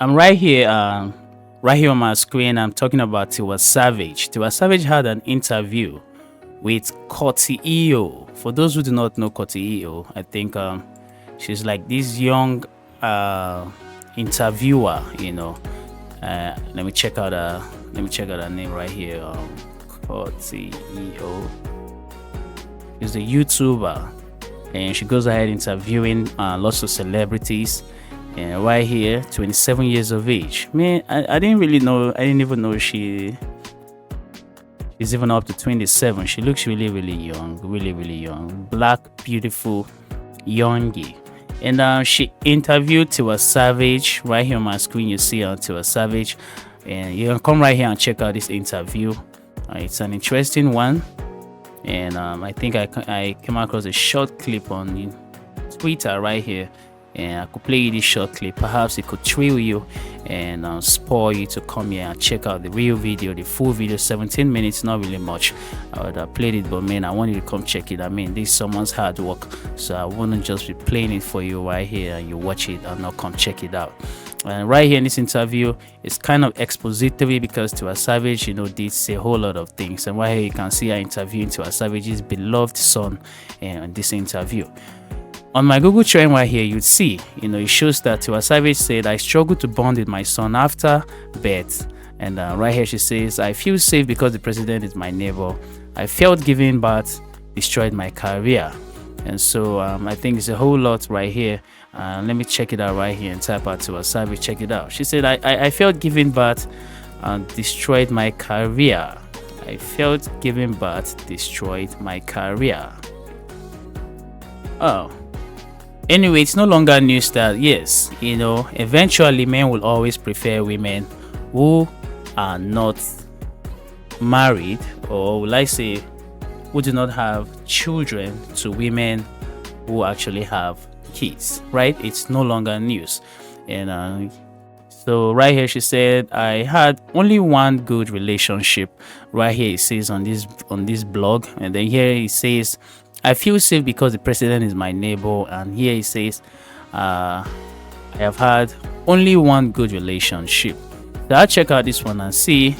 I'm right here on my screen. I'm talking about Tiwa Savage. Tiwa Savage had an interview with Korty. For those who do not know Korty, I think she's like this young interviewer. Let me check out her name right here. Korty. She's a YouTuber, and she goes ahead interviewing lots of celebrities. And right here, 27 years of age. Man, I didn't really know. I didn't even know she's even up to 27. She looks really, really young. Really, really young. Black, beautiful, youngie. And she interviewed Tiwa Savage. Right here on my screen, you see Tiwa Savage. And you can come right here and check out this interview. It's an interesting one. And I think I came across a short clip on Twitter right here, and I could play you this short clip. Perhaps it could thrill you and spur you to come here and check out the real video, the full video. 17 minutes, not really much. I would have played it, but man, I want you to come check it. I mean, this is someone's hard work, so I wouldn't just be playing it for you right here and you watch it and not come check it out. And right here in this interview, it's kind of expository because Tiwa Savage, did say a whole lot of things. And right here, you can see her interviewing Tiwa Savage's beloved son in this interview. On my Google Trend right here, you'd see, it shows that Tiwa Savage said, "I struggle to bond with my son after birth." And right here, she says, "I feel safe because the president is my neighbor. I felt giving birth destroyed my career." And so I think it's a whole lot right here. Let me check it out right here and type out Tiwa Savage. Check it out. She said, I felt giving birth destroyed my career. I felt giving birth destroyed my career. Oh. Anyway, it's no longer news that, yes, eventually men will always prefer women who are not married, or will I say, who do not have children, to women who actually have kids, right? It's no longer news. And so right here, she said, "I had only one good relationship." Right here, it says on this blog, and then here it says, "I feel safe because the president is my neighbor." And here it says, "I have had only one good relationship." So I'll check out this one and see.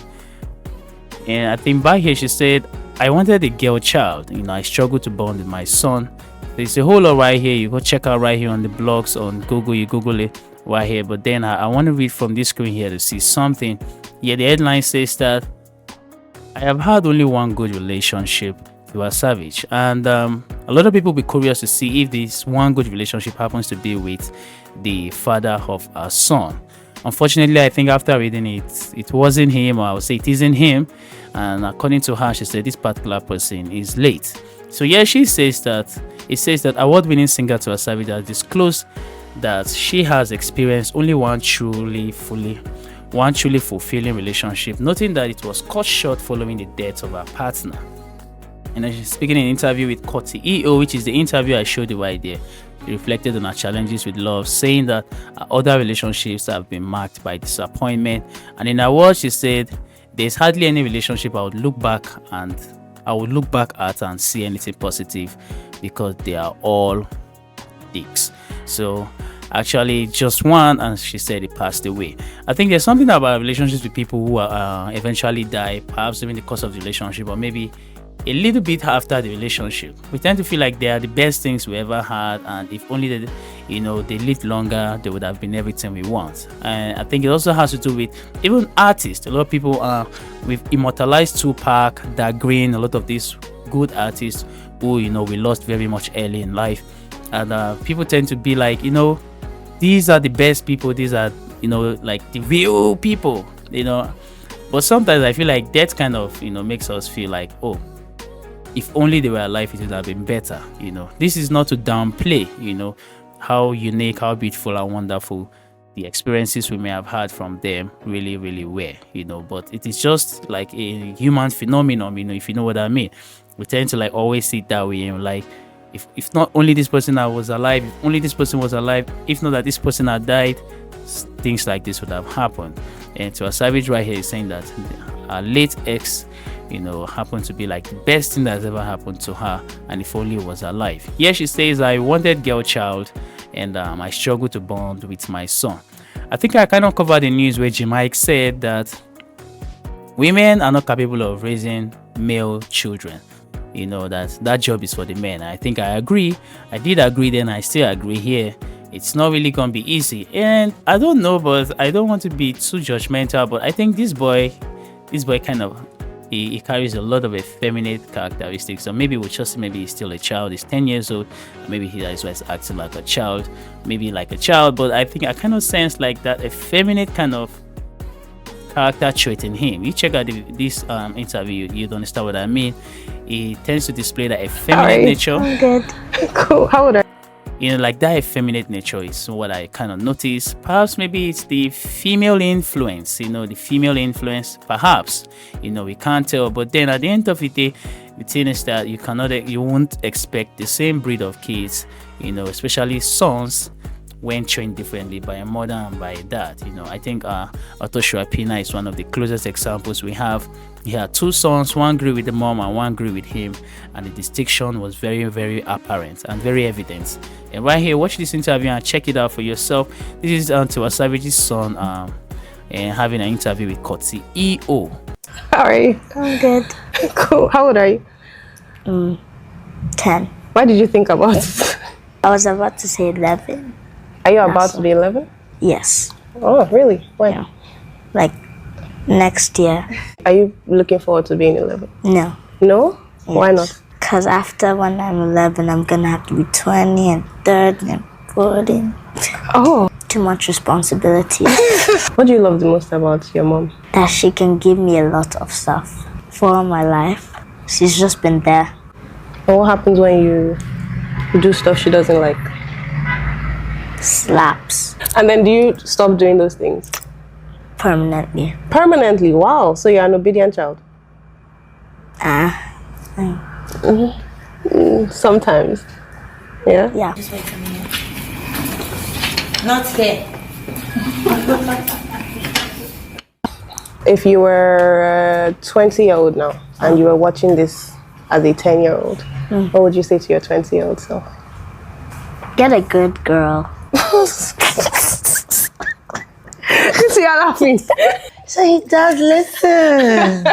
And I think back here, she said, "I wanted a girl child. I struggled to bond with my son." There's a whole lot right here. You go check out right here on the blogs on Google. You Google it right here. But then I want to read from this screen here to see something. Yeah, the headline says that I have had only one good relationship. Tiwa Savage. And a lot of people will be curious to see if this one good relationship happens to be with the father of our son. Unfortunately, I think after reading it, it wasn't him, or I would say it isn't him. And according to her, she said this particular person is late. So yeah, it says that award-winning singer Tiwa Savage has disclosed that she has experienced only one truly fulfilling relationship, noting that it was cut short following the death of her partner. And she's speaking in an interview with Korty, which is the interview I showed you right there. She reflected on her challenges with love, saying that her other relationships have been marked by disappointment. And in her words, she said, "There's hardly any relationship I would look back at and see anything positive, because they are all dicks." So actually just one, and she said it passed away. I think there's something about relationships with people who eventually die, perhaps during the course of the relationship, or maybe a little bit after the relationship. We tend to feel like they are the best things we ever had, and if only they lived longer, they would have been everything we want. And I think it also has to do with even artists. A lot of people we've immortalized Tupac, Da Green, a lot of these good artists who we lost very much early in life, and people tend to be like, these are the best people, these are like the real people, but sometimes I feel like that kind of makes us feel like, oh, if only they were alive, it would have been better. This is not to downplay how unique, how beautiful and wonderful the experiences we may have had from them really, really were, but it is just like a human phenomenon, if you know what I mean. We tend to like always see it that way, like if not only this person that was alive, if only this person was alive, if not that this person had died, things like this would have happened. And Tiwa Savage right here is saying that her late ex happened to be like the best thing that's ever happened to her, and if only was alive. Here she says, "I wanted girl child, and I struggled to bond with my son." I think I kind of covered the news where Mike said that women are not capable of raising male children. That job is for the men. I think I agree. I did agree then. I still agree here. It's not really gonna be easy, and I don't know, but I don't want to be too judgmental. But I think this boy kind of he carries a lot of effeminate characteristics. So maybe we'll just maybe he's still a child. He's 10 years old. Maybe that's why he's acting like a child. Maybe like a child. But I think I kind of sense like that effeminate kind of character trait in him. You check out this interview, you'd understand what I mean. He tends to display that effeminate nature. I'm good. Cool. How old are like that effeminate nature is what I kind of notice. Perhaps maybe it's the female influence, the female influence, perhaps, we can't tell. But then at the end of the day, the thing is that you won't expect the same breed of kids, especially sons, when trained differently by a mother and by a dad. I think Alot Pina is one of the closest examples we have. He had two sons, one grew with the mom and one grew with him, and the distinction was very, very apparent and very evident. And right here, watch this interview and check it out for yourself. This is Tiwa Savage's son and having an interview with Korty EO. How are you? I'm good. Cool. How old are you? 10. Why did you think about it? I was about to say 11. Are you about to be 11? Yes. Oh, really? When? Yeah. Like next year. Are you looking forward to being 11? No. No? Yes. Why not? Because after when I'm 11, I'm going to have to be 20 and 30 and 40. Oh. Too much responsibility. What do you love the most about your mom? That she can give me a lot of stuff for all my life. She's just been there. And what happens when you do stuff she doesn't like? Slaps. And then do you stop doing those things? Permanently. Permanently? Wow. So you're an obedient child? Sometimes. Yeah? Yeah. Just wait for me. Not here. If you were a 20-year-old now and you were watching this as a 10-year-old, what would you say to your 20-year-old self? Get a good girl. See, you're laughing. So he does listen.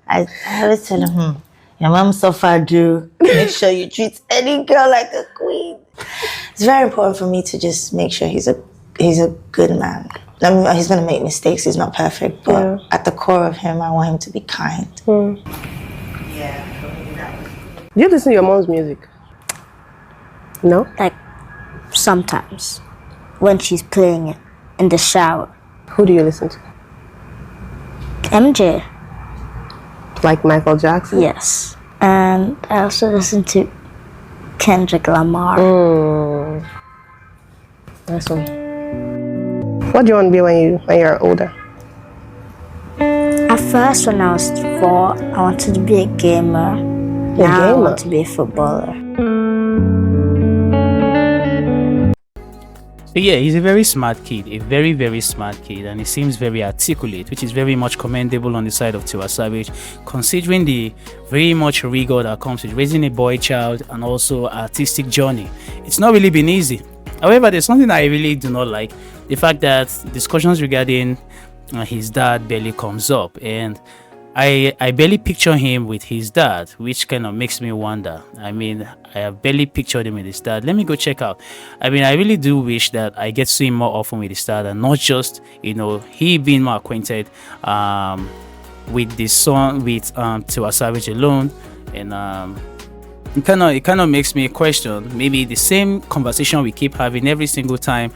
I always tell him, your mom suffered you. Make sure you treat any girl like a queen. It's very important for me to just make sure he's a good man. I mean, he's going to make mistakes. He's not perfect. But at the core of him, I want him to be kind. Yeah. Do you listen to your mom's music? No? Like sometimes when she's playing it in the shower. Who do you listen to? MJ. Like Michael Jackson? Yes. And I also listen to Kendrick Lamar. Nice one. What do you want to be when you're older? At first, when I was 4, I wanted to be a gamer. Now I want to be a footballer. So yeah, he's a very smart kid, a very, very smart kid, and he seems very articulate, which is very much commendable on the side of Tiwa Savage, considering the very much rigor that comes with raising a boy child and also artistic journey. It's not really been easy. However, there's something I really do not like, the fact that discussions regarding his dad barely comes up, and I barely picture him with his dad, which kind of makes me wonder. I mean, I have barely pictured him with his dad. Let me go check out. I mean, I really do wish that I get to see him more often with his dad, and not just, he being more acquainted with the song with Tiwa Savage alone. And it kind of makes me question maybe the same conversation we keep having every single time.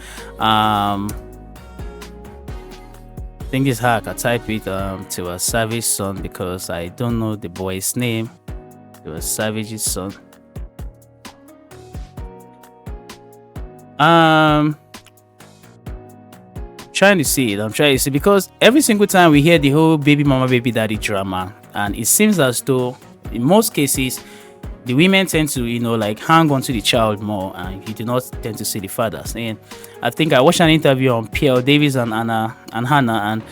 I think it's how I can type it to a Savage son, because I don't know the boy's name. It was Savage's son. I'm trying to see because every single time we hear the whole baby mama baby daddy drama, and it seems as though in most cases the women tend to hang on to the child more, and you do not tend to see the fathers. And I think I watched an interview on Pierre Davis and Hannah, and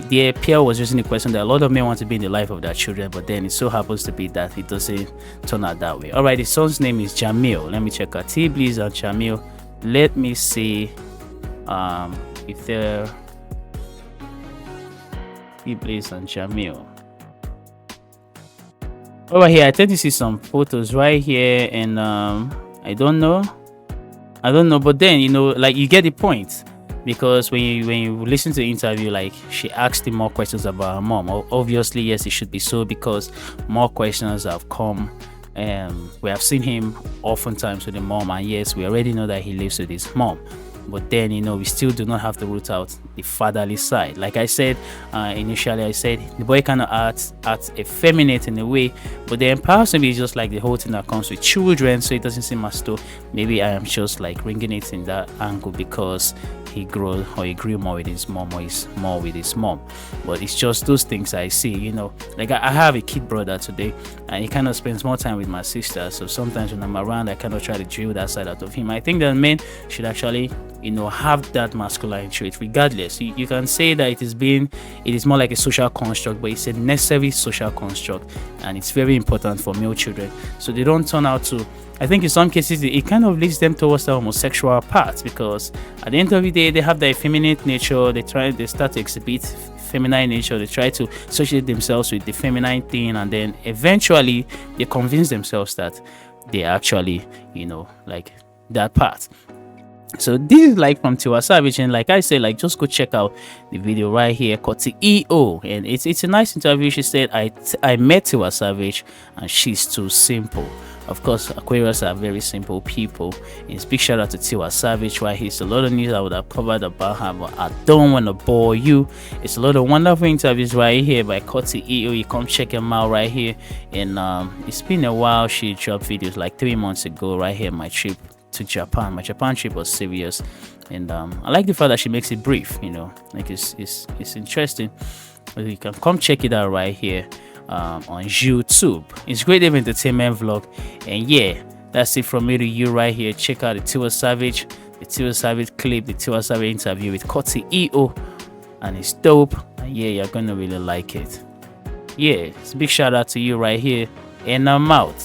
there Pierre was raising the question that a lot of men want to be in the life of their children, but then it so happens to be that it doesn't turn out that way. All right, the son's name is Jamil. Let me check out T Bliss and Jamil. Let me see if they're Blaze and Jamil. Over here, I tend to see some photos right here, and I don't know, but then like you get the point, because when you listen to the interview, like she asked him more questions about her mom. Obviously, yes, it should be so, because more questions have come. We have seen him oftentimes with the mom, and yes, we already know that he lives with his mom. But then we still do not have to root out the fatherly side. Like I said initially, I said the boy kind of acts effeminate in a way, but then perhaps maybe it's just like the whole thing that comes with children, so it doesn't seem as though maybe I am just like ringing it in that angle because he grew more with his mom, or he's more with his mom. But it's just those things I see. Like I have a kid brother today, and he kind of spends more time with my sister, so sometimes when I'm around, I kind of try to drill that side out of him. I think that men should actually have that masculine trait regardless. You can say that it is more like a social construct, but it's a necessary social construct, and it's very important for male children, so they don't turn out to, I think in some cases it kind of leads them towards the homosexual part, because at the end of the day they have their effeminate nature, they start to exhibit feminine nature, they try to associate themselves with the feminine thing, and then eventually they convince themselves that they actually like that part. So this is like from Tiwa Savage, and like I said, like just go check out the video right here, Korty EO, and it's a nice interview. She said I met Tiwa Savage and she's too simple. Of course, Aquarius are very simple people. It's big shout out to Tiwa Savage right here. It's a lot of news I would have covered about her, but I don't want to bore you. It's a lot of wonderful interviews right here by Korty EO. You come check them out right here. And it's been a while. She dropped videos like 3 months ago right here. My trip to Japan. My Japan trip was serious, and I like the fact that she makes it brief. Like it's interesting. You can come check it out right here on YouTube. It's great entertainment vlog, and yeah, that's it from me to you right here. Check out the Tiwa Savage clip, the Tiwa Savage interview with Korty EO, and it's dope. And yeah, you're gonna really like it. Yeah, it's a big shout out to you right here, and I'm out.